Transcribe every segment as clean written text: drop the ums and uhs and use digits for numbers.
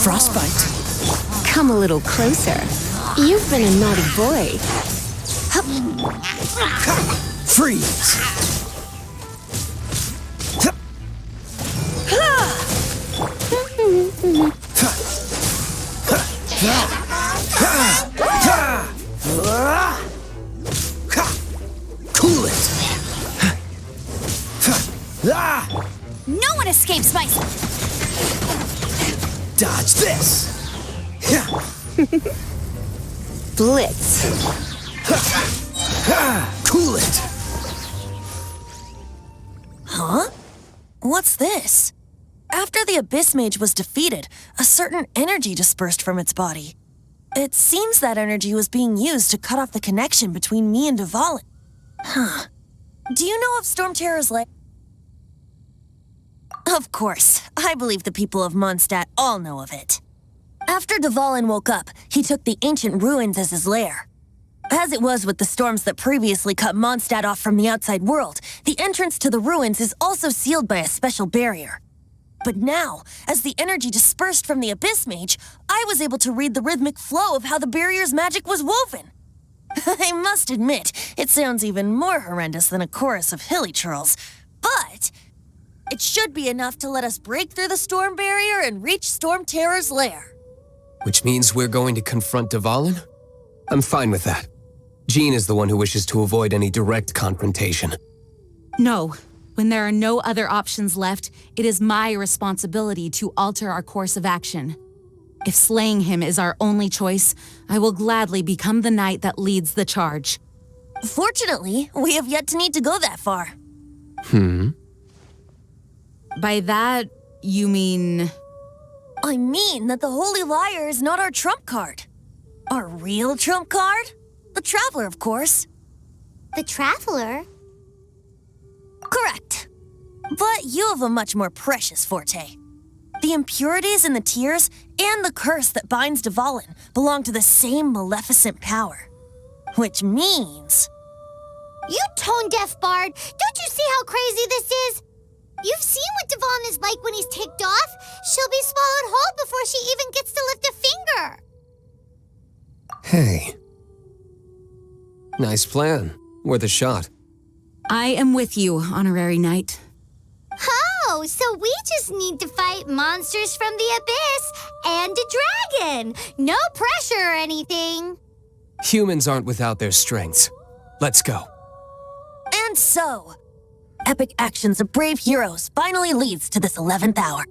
frostbite. Come a little closer. You've been a naughty boy. Freeze! Cool it! No one escapes my... Dodge this! Blitz. Cool it! Huh? What's this? After the Abyss Mage was defeated, a certain energy dispersed from its body. It seems that energy was being used to cut off the connection between me and Dvalin. Huh. Do you know of Storm Terror's lair? Of course. I believe the people of Mondstadt all know of it. After Dvalin woke up, he took the ancient ruins as his lair. As it was with the storms that previously cut Mondstadt off from the outside world, the entrance to the ruins is also sealed by a special barrier. But now, as the energy dispersed from the Abyss Mage, I was able to read the rhythmic flow of how the barrier's magic was woven. I must admit, it sounds even more horrendous than a chorus of hilly churls, but it should be enough to let us break through the storm barrier and reach Storm Terror's lair. Which means we're going to confront Dvalin? I'm fine with that. Jean is the one who wishes to avoid any direct confrontation. No. When there are no other options left, it is my responsibility to alter our course of action. If slaying him is our only choice, I will gladly become the knight that leads the charge. Fortunately, we have yet to need to go that far. By that, you mean... I mean that the Holy Liar is not our trump card. Our real trump card? The Traveler, of course. The Traveler? Correct. But you have a much more precious forte. The impurities in the tears and the curse that binds Dvalin belong to the same maleficent power. Which means... You tone-deaf bard! Don't you see how crazy this is? You've seen what Dvalin is like when he's ticked off. She'll be swallowed whole before she even gets to lift a finger. Hey. Nice plan. Worth a shot. I am with you, Honorary Knight. Oh, so we just need to fight monsters from the abyss and a dragon. No pressure or anything. Humans aren't without their strengths. Let's go. And so, epic actions of brave heroes finally leads to this 11th hour.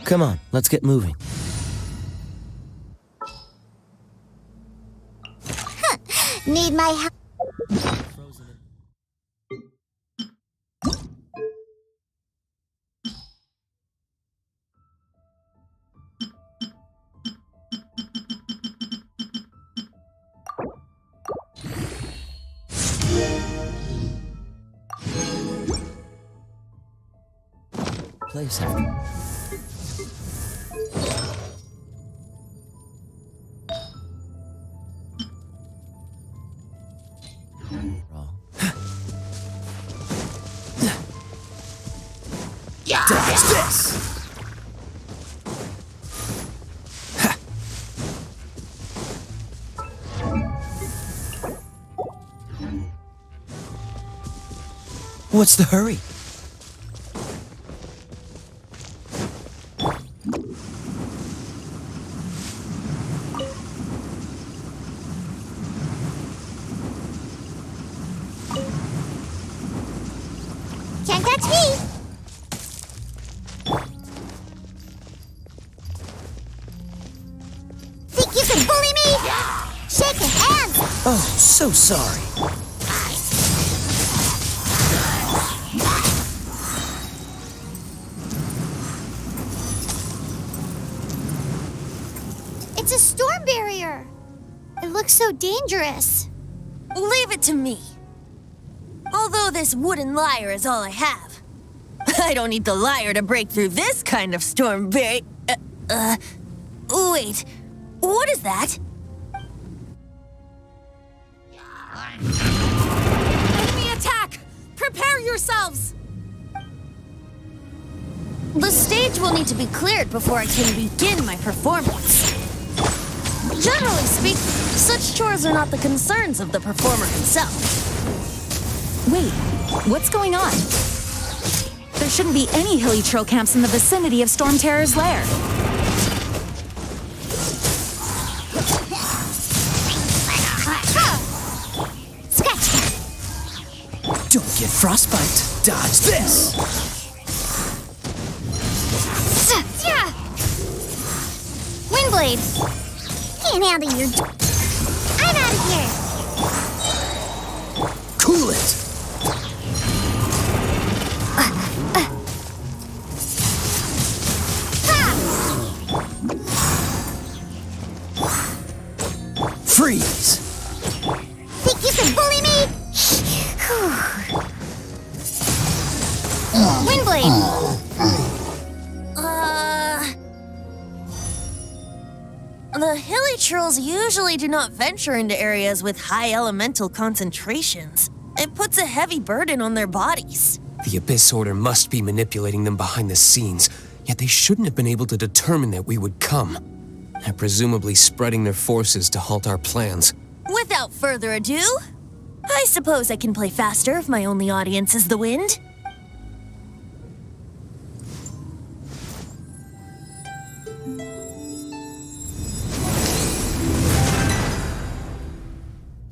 Come on, let's get moving. Need my help? Place after. Dodge this! What's the hurry? Can't touch me! Think you can bully me? Shake your hands! Oh, so sorry. It's a storm barrier. It looks so dangerous. Leave it to me. Although this wooden lyre is all I have, I don't need the lyre to break through this kind of storm barrier. Wait, what is that? Enemy attack! Prepare yourselves! The stage will need to be cleared before I can begin my performance. Generally speaking, such chores are not the concerns of the performer himself. Wait, what's going on? There shouldn't be any hilly trail camps in the vicinity of Storm Terror's lair. Don't get frostbite. Dodge this. Windblade! Can't handle your... I'm out of here! Cool it. Freeze. Think you can bully me? Windblade! The hilly trolls usually do not venture into areas with high elemental concentrations. It puts a heavy burden on their bodies. The Abyss Order must be manipulating them behind the scenes, yet they shouldn't have been able to determine that we would come. They're presumably spreading their forces to halt our plans. Without further ado, I suppose I can play faster if my only audience is the wind.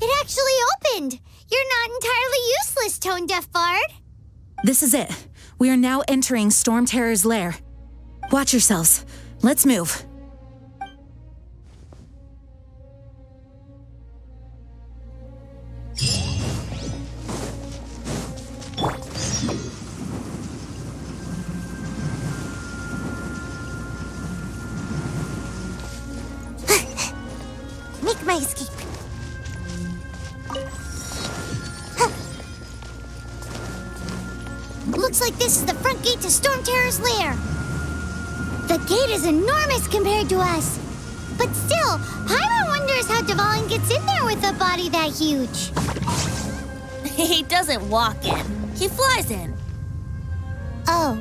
It actually opened! You're not entirely useless, Tone Deaf Bard! This is it. We are now entering Storm Terror's lair. Watch yourselves. Let's move. Make my escape. Looks like this is the front gate to Storm Terror's lair. The gate is enormous compared to us. But still, Paimon wonders how Dvalin gets in there with a body that huge. He doesn't walk in, he flies in. Oh.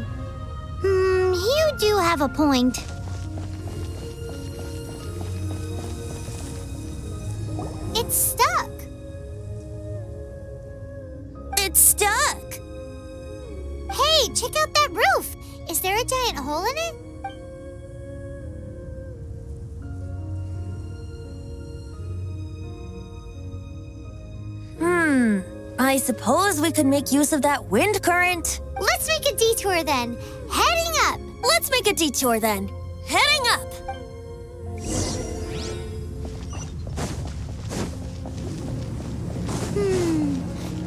You do have a point. It's stuck. It's stuck. Hey, check out that roof. Is there a giant hole in it? I suppose we could make use of that wind current. Let's make a detour then. Heading up. Let's make a detour then. Heading up.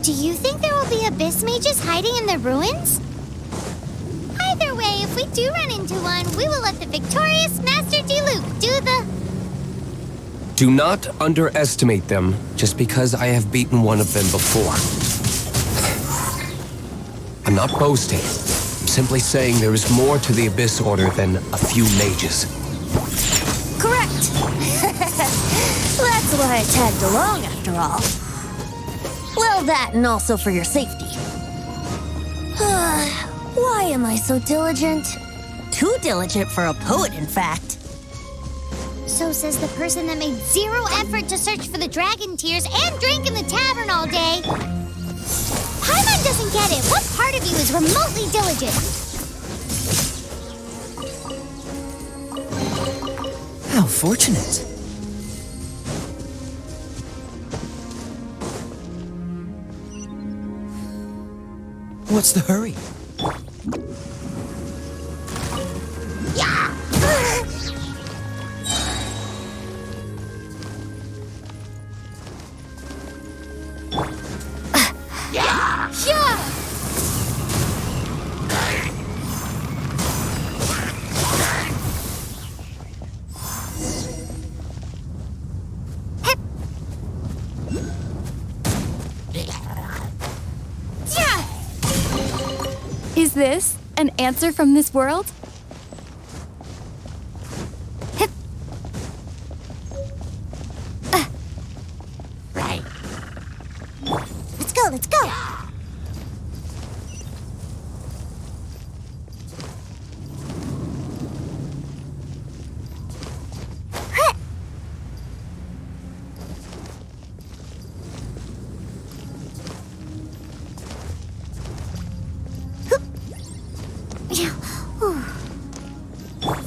Do you think there will be abyss mages hiding in the ruins? Either way, if we do run into one, we will let the victorious Master Diluc do the... Do not underestimate them just because I have beaten one of them before. I'm not boasting. I'm simply saying there is more to the Abyss Order than a few mages. Correct. That's why I tagged along after all. Well, that and also for your safety. Why am I so diligent? Too diligent for a poet, in fact. So says the person that made zero effort to search for the dragon tears and drank in the tavern all day. Paimon doesn't get it. What part of you is remotely diligent? How fortunate. What's the hurry? Is this an answer from this world? Right. Let's go, let's go.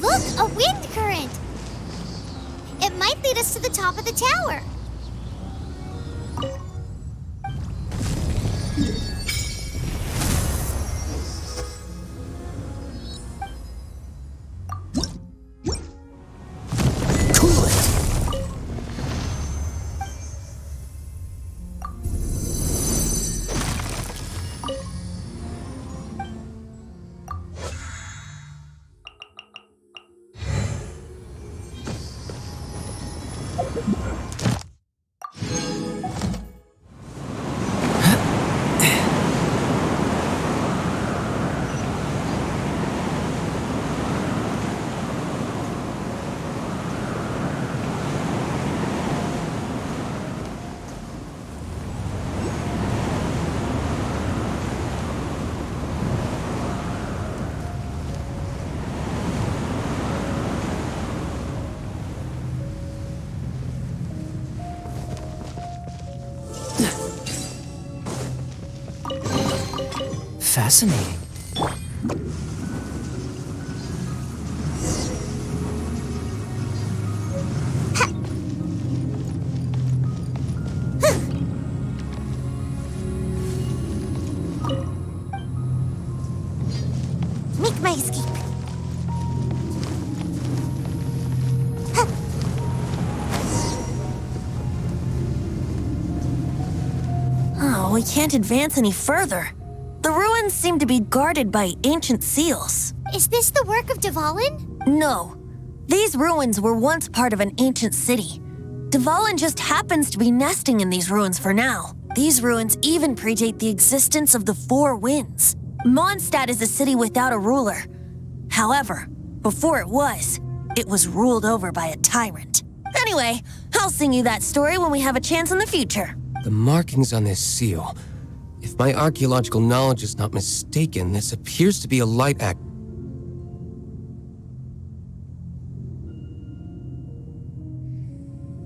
Look, a wind current! It might lead us to the top of the tower. Cool it. Fascinating. Make my escape. Oh, we can't advance any further. The ruins seem to be guarded by ancient seals. Is this the work of Dvalin? No. These ruins were once part of an ancient city. Dvalin just happens to be nesting in these ruins for now. These ruins even predate the existence of the Four Winds. Mondstadt is a city without a ruler. However, before it was ruled over by a tyrant. Anyway, I'll sing you that story when we have a chance in the future. The markings on this seal. If my archaeological knowledge is not mistaken, this appears to be a light act.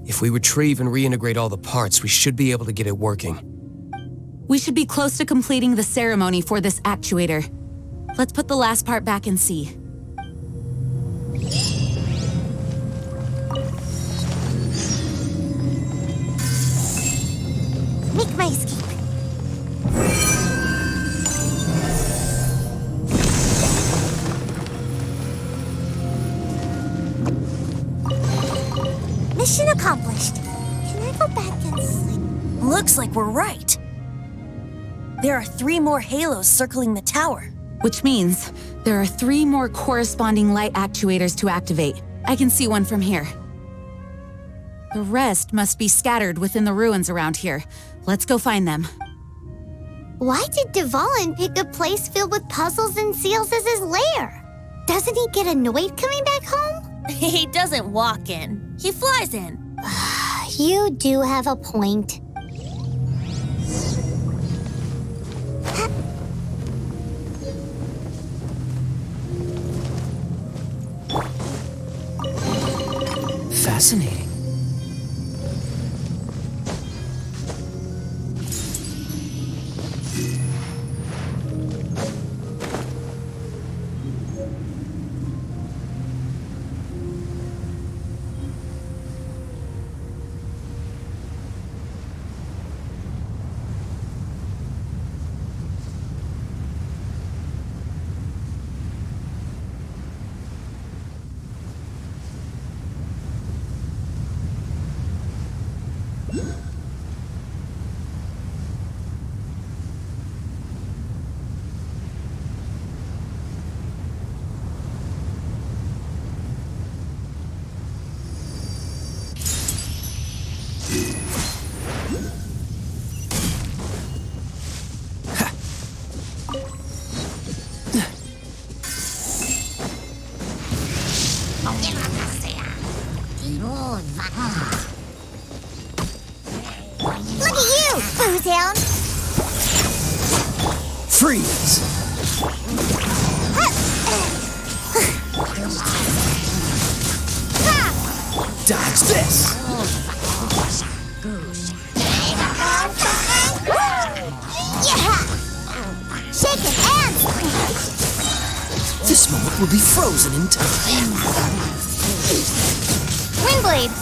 If we retrieve and reintegrate all the parts, we should be able to get it working. We should be close to completing the ceremony for this actuator. Let's put the last part back and see. Make my escape. Mission accomplished. Can I go back and sleep? Looks like we're right. There are 3 more halos circling the tower. Which means there are 3 more corresponding light actuators to activate. I can see one from here. The rest must be scattered within the ruins around here. Let's go find them. Why did Dvalin pick a place filled with puzzles and seals as his lair? Doesn't he get annoyed coming back home? He doesn't walk in. He flies in. You do have a point. Fascinating. Look at you, Booze Hound! Freeze! Dodge this! Yeah! Shaking hands! This moment will be frozen in time. Windblade!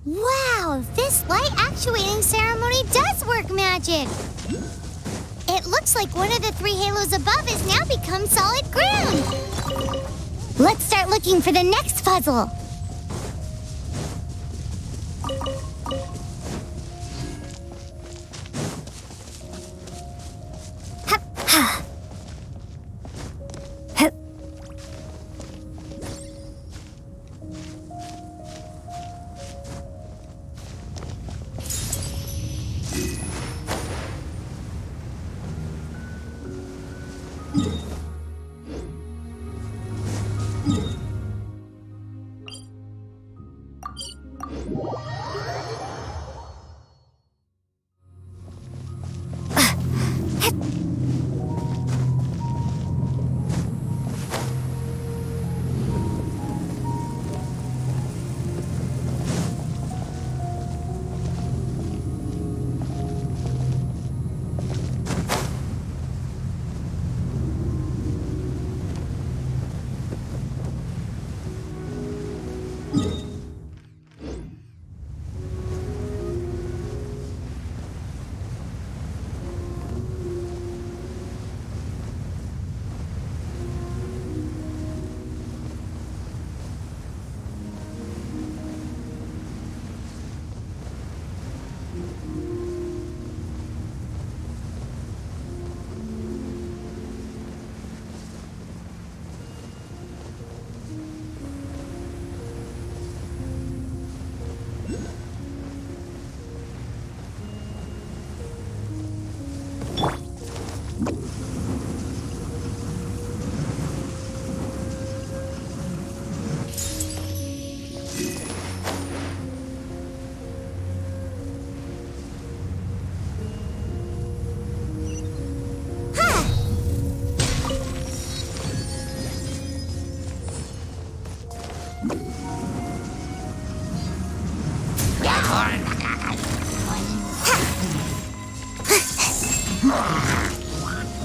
Wow, this light actuating ceremony does work magic! It looks like one of the 3 halos above has now become solid ground! Let's start looking for the next puzzle!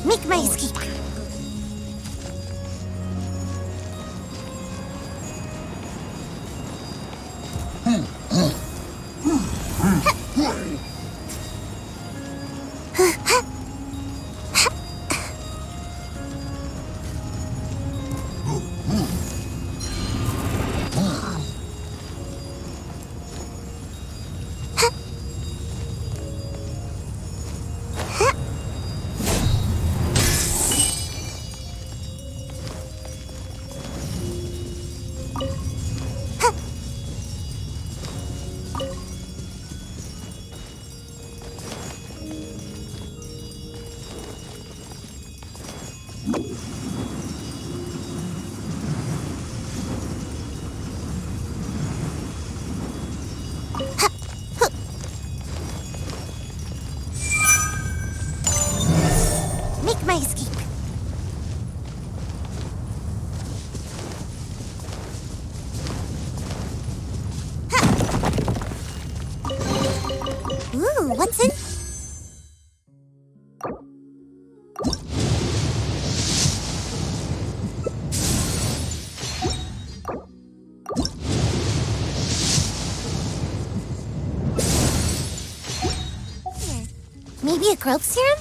Make my escape. Make my escape. Ooh, what's in? Maybe a growth serum?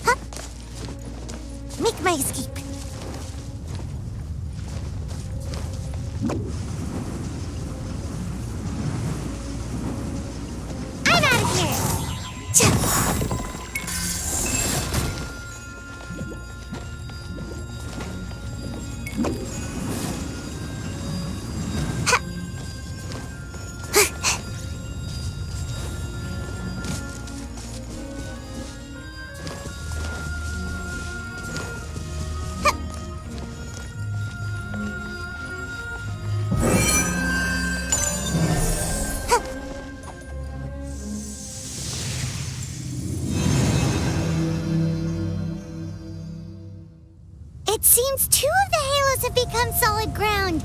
Huh. Make my escape. I'm out of here! It seems 2 of the halos have become solid ground.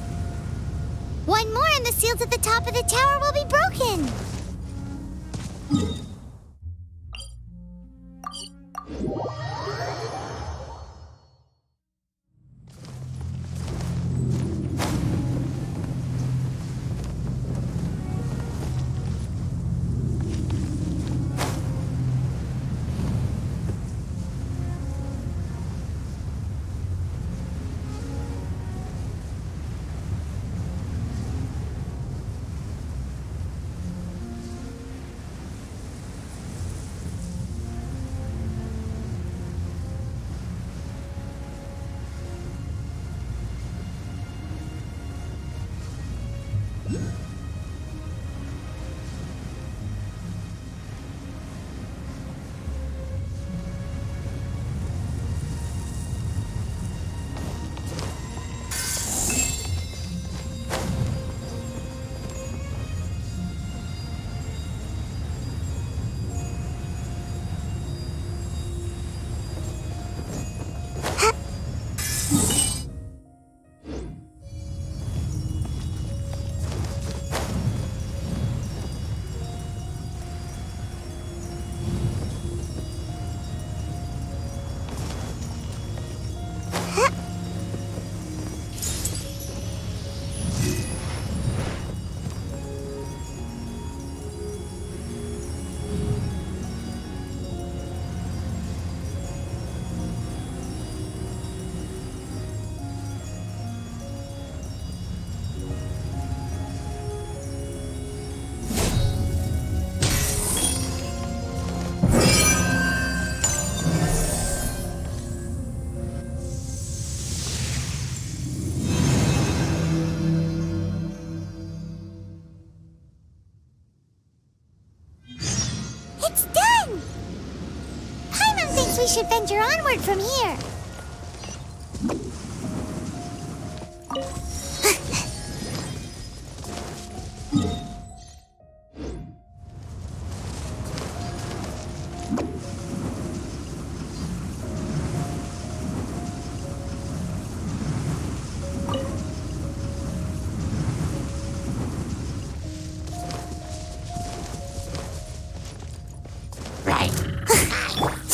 1 more and the seals at the top of the tower will be broken. It's done! Paimon thinks we should venture onward from here.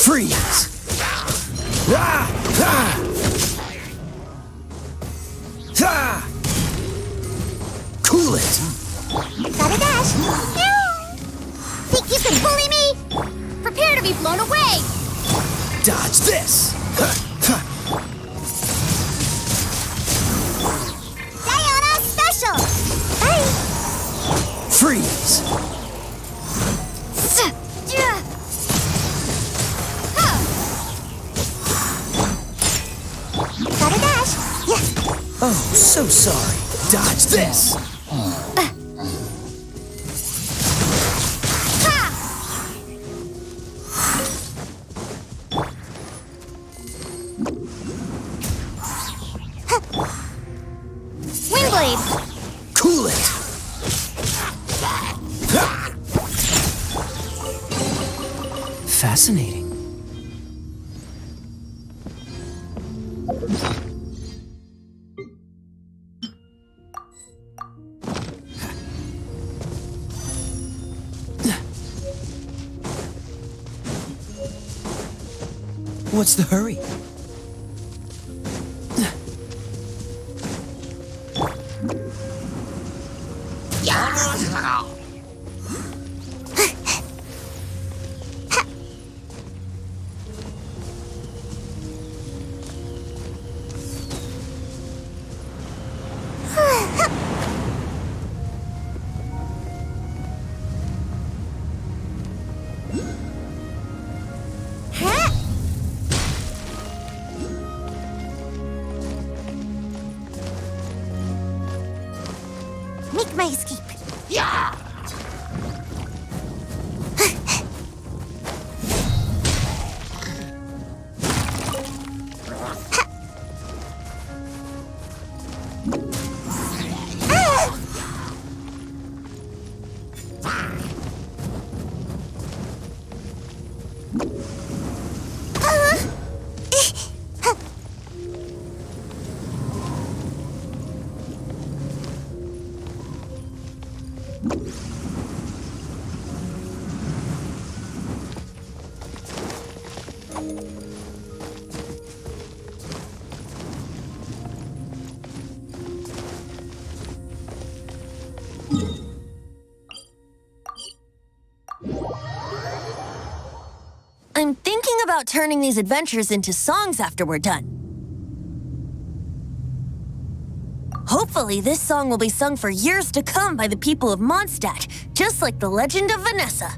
Freeze! Ah! Ah! Ah! Cool it! Gotta dash! Think you can bully me? Prepare to be blown away! Dodge this! Diana Special! Bye! Freeze! Gotta dash! Yeah! Oh, so sorry. Dodge this! Windblade! Cool it! Fascinating. What's the hurry? Make my escape. I'm thinking about turning these adventures into songs after we're done. Hopefully, this song will be sung for years to come by the people of Mondstadt, just like the legend of Vanessa.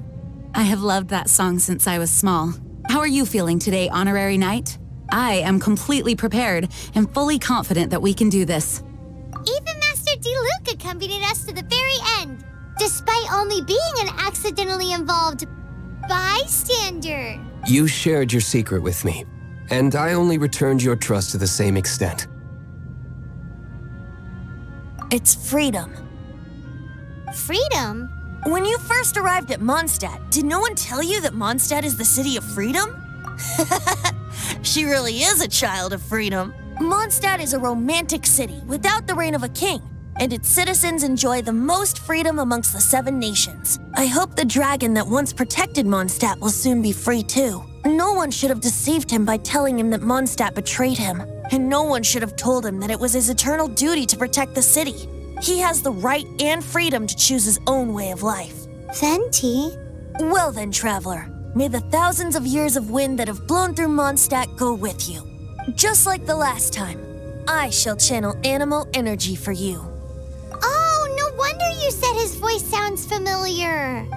I have loved that song since I was small. How are you feeling today, Honorary Knight? I am completely prepared and fully confident that we can do this. Even Master Diluc accompanied us to the very end, despite only being an accidentally involved bystander. You shared your secret with me, and I only returned your trust to the same extent. It's freedom. Freedom? When you first arrived at Mondstadt, did no one tell you that Mondstadt is the city of freedom? She really is a child of freedom. Mondstadt is a romantic city without the reign of a king, and its citizens enjoy the most freedom amongst the 7 nations. I hope the dragon that once protected Mondstadt will soon be free too. No one should have deceived him by telling him that Mondstadt betrayed him, and no one should have told him that it was his eternal duty to protect the city. He has the right and freedom to choose his own way of life. Venti? Well then, traveler, may the thousands of years of wind that have blown through Mondstadt go with you. Just like the last time, I shall channel animal energy for you. Oh, no wonder you said his voice sounds familiar.